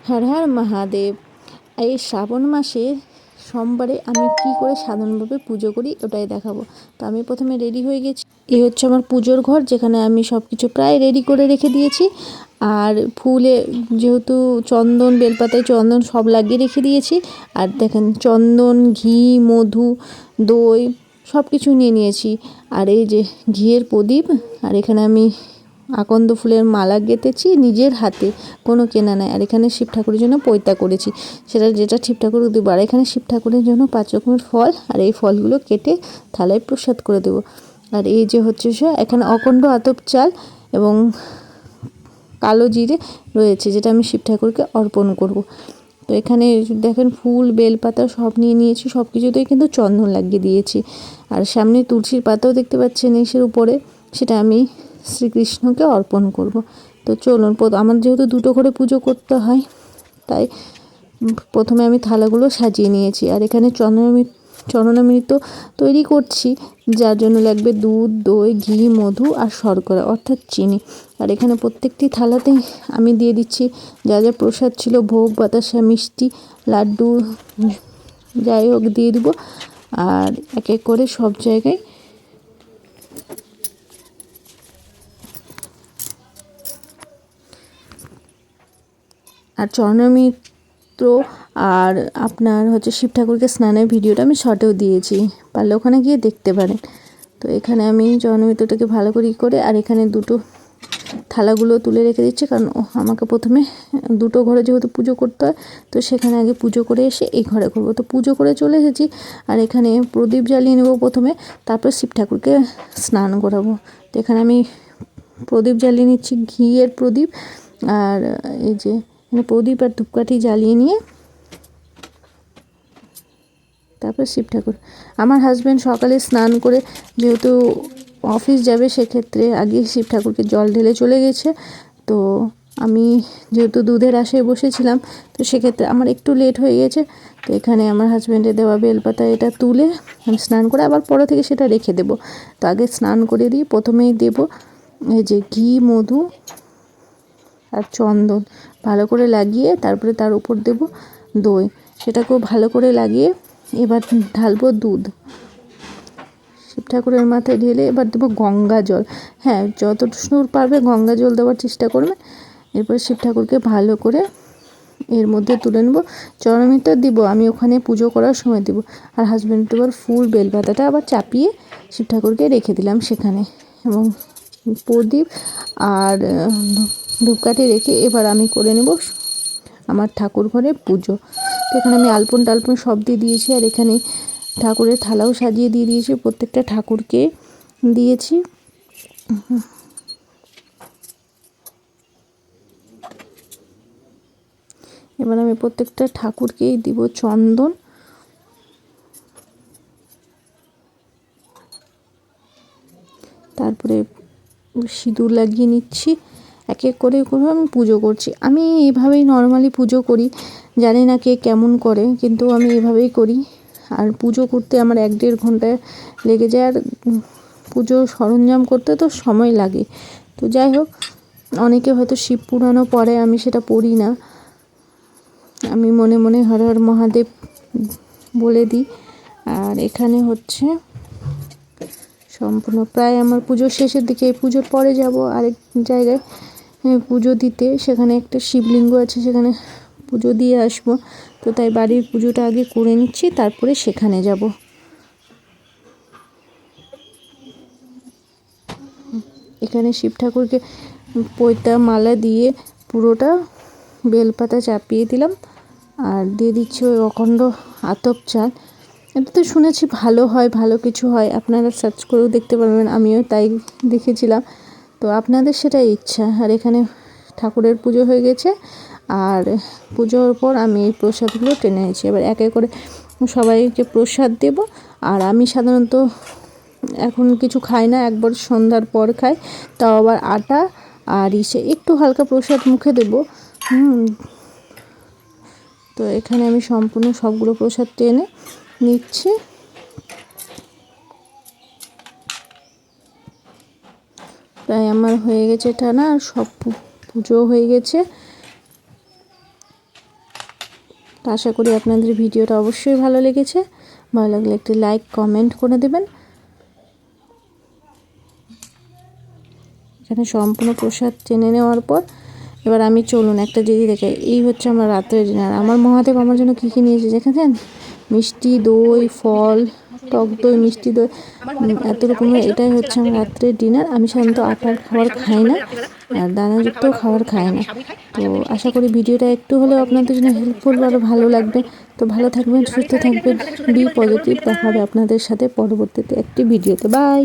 হর হর মহাদেব। এই শ্রাবণ মাসে সোমবারে আমি কি করে সাধারণভাবে পুজো করি ওটাই দেখাবো। তো আমি প্রথমে রেডি হয়ে গেছি। এই হচ্ছে আমার পুজোর ঘর, যেখানে আমি সব কিছু প্রায় রেডি করে রেখে দিয়েছি। আর ফুলে যেহেতু চন্দন, বেলপাতায় চন্দন সব লাগিয়ে রেখে দিয়েছি। আর দেখেন চন্দন, ঘি, মধু, দই সব কিছু নিয়ে নিয়েছি। আর এই যে ঘিয়ের প্রদীপ, আর এখানে আমি আকন্দ ফুলের মালা গেঁথেছি নিজের হাতে, কোনো কেনা নাই। আর এখানে শিব ঠাকুরের জন্য পৈতা করেছি, যেটা শিব ঠাকুর দেবো। আর এখানে শিব ঠাকুরের জন্য 5 রকমের ফল, আর এই ফলগুলো কেটে থালায় প্রসাদ করে দেবো। আর এই যে হচ্ছে এখানে অখণ্ড আতপ চাল এবং কালো জিরে রয়েছে, যেটা আমি শিব ঠাকুরকে অর্পণ করব। তো এখানে দেখেন ফুল, বেলপাতা সব নিয়ে নিয়েছি, সব কিছুতেই কিন্তু চন্দন লাগিয়ে দিয়েছি। আর সামনে তুলসীর পাতাও দেখতে পাচ্ছেন ইসের উপরে, সেটা আমি শ্রীকৃষ্ণকে অর্পণ করব। তো চলুন, আমার যেহেতু 2টো করে পুজো করতে হয়, তাই প্রথমে আমি থালাগুলো সাজিয়ে নিয়েছি। আর এখানে চরণামৃত তৈরি করছি, যার জন্য লাগবে দুধ, দই, ঘি, মধু আর শর্করা অর্থাৎ চিনি। আর এখানে প্রত্যেকটি থালাতেই আমি দিয়ে দিচ্ছি যা যা প্রসাদ ছিল, ভোগ, বাতাসা, মিষ্টি, লাড্ডু, যাই হোক দিয়ে দেবো। আর এক এক করে সব জায়গায় আর চরণামৃত আর আপনার হচ্ছে শিব ঠাকুরকে স্নানের ভিডিওটা আমি শর্টেও দিয়েছি, পারলে ওখানে গিয়ে দেখতে পারেন। তো এখানে আমি চরণামৃতটাকে ভালো করে আর এখানে দুটো থালাগুলো তুলে রেখে দিচ্ছি, কারণ আমাকে প্রথমে 2টো ঘরে যেহেতু পুজো করতে হয়, তো সেখানে আগে পুজো করে এসে এই ঘরে করবো। তো পুজো করে চলে এসেছি। আর এখানে প্রদীপ জ্বালিয়ে নেবো প্রথমে, তারপর শিব ঠাকুরকে স্নান করাবো। তো এখানে আমি প্রদীপ জ্বালিয়ে নিচ্ছি, ঘিয়ের প্রদীপ। আর এই যে প্রদীপ আর ধূপকাঠি জ্বালিয়ে নিয়ে তারপর শিব ঠাকুর। আমার হাজব্যান্ড সকালে স্নান করে যেহেতু অফিস যাবে, সেক্ষেত্রে আগে শিব ঠাকুরকে জল ঢেলে চলে গেছে। তো আমি যেহেতু দুধের আশায় বসেছিলাম, তো সেক্ষেত্রে আমার একটু লেট হয়ে গেছে। তো এখানে আমার হাজব্যান্ডের দেওয়া বেলপাতা এটা তুলে আমি স্নান করে আবার পরে থেকে সেটা রেখে দেব। তো আগে স্নান করে দিই, প্রথমেই দেব এই যে ঘি, মধু আর চন্দন ভালো করে লাগিয়ে, তারপরে তার উপর দেব দই, সেটাকেও ভালো করে লাগিয়ে এবার ঢালবো দুধ শিব ঠাকুরের মাথায় ঢেলে। এবার দেবো গঙ্গা জল। হ্যাঁ, যতটুকু পারবে গঙ্গা জল দেওয়ার চেষ্টা করবে। এরপর শিব ঠাকুরকে ভালো করে এর মধ্যে তুলে নেবো। চরণামৃত দিব আমি ওখানে পুজো করার সময় দিব। আর হাজব্যান্ড এবার ফুল, বেলপাতাটা আবার চাপিয়ে শিব ঠাকুরকে রেখে দিলাম সেখানে, এবং প্রদীপ আর ধূপকাঠি রেখে এবার আমি করে নেব আমার ঠাকুর ঘরে পুজো। তো এখানে আমি আলপন টালপন সব দিয়ে দিয়েছি। আর এখানে ঠাকুরের থালাও সাজিয়ে দিয়ে দিয়েছি, প্রত্যেকটা ঠাকুরকে দিয়েছি। এবার আমি প্রত্যেকটা ঠাকুরকেই দিব চন্দন। তারপরে সিঁদুর লাগিয়ে নিচ্ছি, এক এক করে আমি পুজো করছি। আমি এভাবেই নর্মালি পুজো করি, জানি না কে কেমন করে, কিন্তু আমি এভাবেই করি। আর পুজো করতে আমার 1-1.5 ঘন্টা লেগে যায়। আর পুজোর সরঞ্জাম করতে তো সময় লাগে। তো যাই হোক, অনেকে হয়তো শিব পুরাণও পড়ে, আমি সেটা পড়ি না। আমি মনে মনে হর হর মহাদেব বলে দিই। আর এখানে হচ্ছে সম্পূর্ণ প্রায় আমার পুজোর শেষের দিকে, পুজোর পরে যাব আরেক জায়গায় পুজো দিতে, সেখানে একটা শিবলিঙ্গ আছে, সেখানে পুজো দিয়ে আসবো। তো তাই বাড়ির পুজোটা আগে করে নিচ্ছি, তারপরে সেখানে যাব। এখানে শিব ঠাকুরকে পৈতা মালা দিয়ে পুরোটা বেলপাতা চাপিয়ে দিলাম। আর দিয়ে দিচ্ছি ওই অখণ্ড আতপ চাল। এটা তো শুনেছি ভালো হয়, ভালো কিছু হয়, আপনারা সার্চ করেও দেখতে পারবেন, আমিও তাই দেখেছিলাম। তো আপনাদের সেটাই ইচ্ছা। আর এখানে ঠাকুরের পুজো হয়ে গেছে, আর পুজোর পর আমি এই প্রসাদগুলো টেনে নিয়েছি। এবার একে করে সবাইকে প্রসাদ দেব। আর আমি সাধারণত এখন কিছু খাই না, একবার সন্ধ্যার পর খাই, তাও আবার আটা আর একটু হালকা প্রসাদ মুখে দেব। তো এখানে আমি সম্পূর্ণ সবগুলো প্রসাদ টেনে নিচ্ছি। প্রায় আমার হয়ে গেছে টানা, আর সব পুজো হয়ে গেছে। তো আশা করি আপনাদের ভিডিওটা অবশ্যই ভালো লেগেছে। ভালো লাগলে একটি লাইক কমেন্ট করে দেবেন। এখানে সম্পূর্ণ প্রসাদ টেনে নেওয়ার পর এবার আমি চলুন একটা জিনিস দেখাই। এই হচ্ছে আমার রাত্রের ডিনার। আমার মহাদেব আমার জন্য কী কী নিয়েছে দেখেছেন? মিষ্টি দই, ফল, টক দই, মিষ্টি দই, এত রকমের। এটাই হচ্ছে আমার রাত্রের ডিনার। আমি সাধারণত আটার খাবার খাই না আর দানাযুক্ত খাবার খাই না। তো আশা করি ভিডিওটা একটু হলেও আপনাদের জন্য হেল্পফুল বা ভালো লাগবে। তো ভালো থাকবেন, সুস্থ থাকবেন, বি পজিটিভ। দেখা হবে আপনাদের সাথে পরবর্তীতে একটি ভিডিওতে। বাই।